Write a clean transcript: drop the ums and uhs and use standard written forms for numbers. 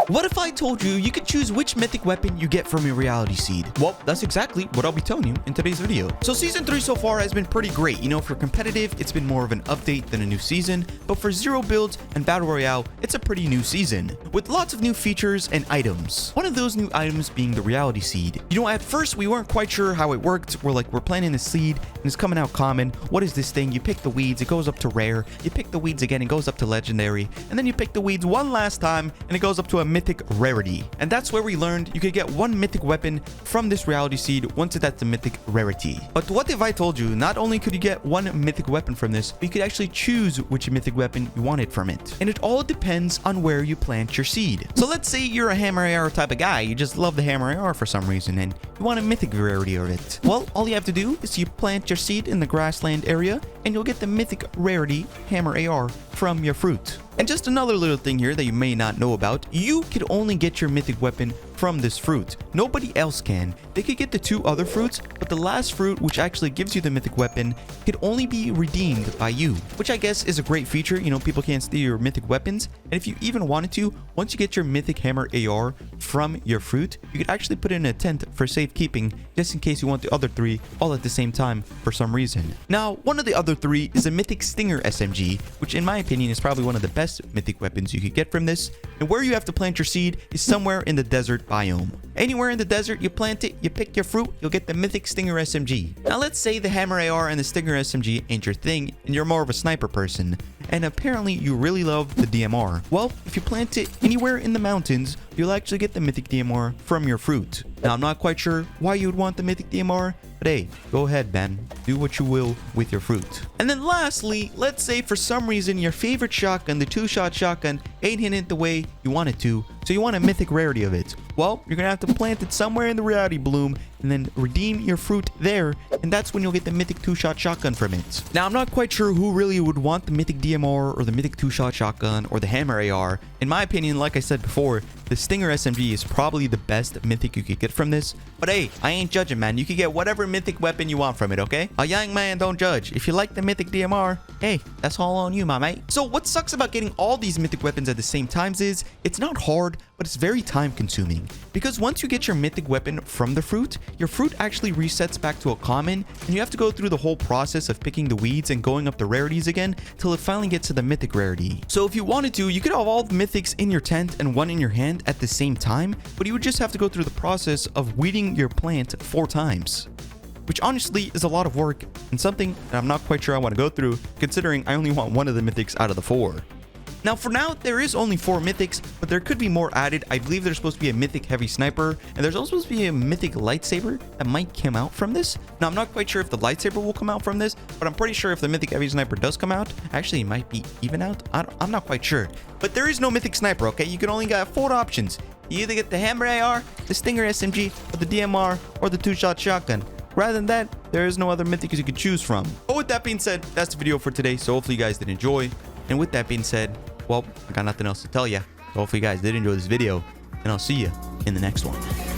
What if I told you you could choose which mythic weapon you get from your reality seed? Well, that's exactly what I'll be telling you in today's video. So season 3 so far has been pretty great. You know, for competitive, it's been more of an update than a new season, but for zero builds and battle royale, it's a pretty new season with lots of new features and items. One of those new items being the reality seed. You know, at first we weren't quite sure how it worked. We're planting the seed and it's coming out common. What is this thing? You pick the weeds, it goes up to rare. You pick the weeds again, it goes up to legendary. And then you pick the weeds one last time and it goes up to a mythic rarity. And that's where we learned you could get one mythic weapon from this reality seed once it's at the mythic rarity. But what if I told you not only could you get one mythic weapon from this, but you could actually choose which mythic weapon you wanted from it. And it all depends on where you plant your seed. So let's say you're a hammer AR type of guy. You just love the hammer AR for some reason and you want a mythic rarity of it. Well, all you have to do is you plant your seed in the grassland area and you'll get the mythic rarity hammer AR from your fruit. And just another little thing here that you may not know about, you could only get your mythic weapon from this fruit. Nobody else can. They could get the 2 other fruits, but the last fruit, which actually gives you the mythic weapon, could only be redeemed by you, which I guess is a great feature. You know, people can't steal your mythic weapons. And if you even wanted to, once you get your mythic hammer AR from your fruit, you could actually put it in a tent for safekeeping, just in case you want the other 3 all at the same time for some reason. Now, one of the other 3 is a mythic stinger SMG, which in my opinion is probably one of the best mythic weapons you could get from this. And where you have to plant your seed is somewhere in the desert biome. Anywhere in the desert, you plant it, you pick your fruit, you'll get the mythic stinger SMG. Now let's say the hammer AR and the stinger SMG ain't your thing and you're more of a sniper person, and apparently you really love the DMR. Well, if you plant it anywhere in the mountains, you'll actually get the mythic DMR from your fruit. Now I'm not quite sure why you would want the mythic DMR, but hey, go ahead, man. Do what you will with your fruit. And then lastly, let's say for some reason your favorite shotgun, the 2-shot shotgun, ain't hitting it the way you want it to, so you want a mythic rarity of it. Well, you're gonna have to plant it somewhere in the reality bloom and then redeem your fruit there, and that's when you'll get the mythic 2-shot shotgun from it. Now I'm not quite sure who really would want the mythic DMR or the mythic 2-shot shotgun or the hammer AR. In my opinion, like I said before, the stinger SMG is probably the best mythic you could get from this. But hey, I ain't judging, man. You can get whatever mythic weapon you want from it, okay? A young man don't judge. If you like the mythic DMR, hey, that's all on you, my mate. So what sucks about getting all these mythic weapons at the same times is it's not hard, but it's very time consuming. Because once you get your mythic weapon from the fruit, your fruit actually resets back to a common, and you have to go through the whole process of picking the weeds and going up the rarities again till it finally gets to the mythic rarity. So if you wanted to, you could have all the mythics in your tent and one in your hand at the same time, but you would just have to go through the process of weeding your plant 4 times. Which honestly is a lot of work and something that I'm not quite sure I want to go through, considering I only want one of the mythics out of the 4. Now for now, there is only 4 mythics, but there could be more added. I believe there's supposed to be a mythic heavy sniper, and there's also supposed to be a mythic lightsaber that might come out from this. Now I'm not quite sure if the lightsaber will come out from this, but I'm pretty sure if the mythic heavy sniper does come out, actually it might be even out. I'm not quite sure. But there is no mythic sniper, okay? You can only get 4 options. You either get the hammer AR, the stinger SMG, or the DMR, or the 2-shot shotgun. Rather than that, there is no other mythics you could choose from. But with that being said, that's the video for today, so hopefully you guys did enjoy. And with that being said, well, I got nothing else to tell you. So hopefully you guys did enjoy this video, and I'll see you in the next one.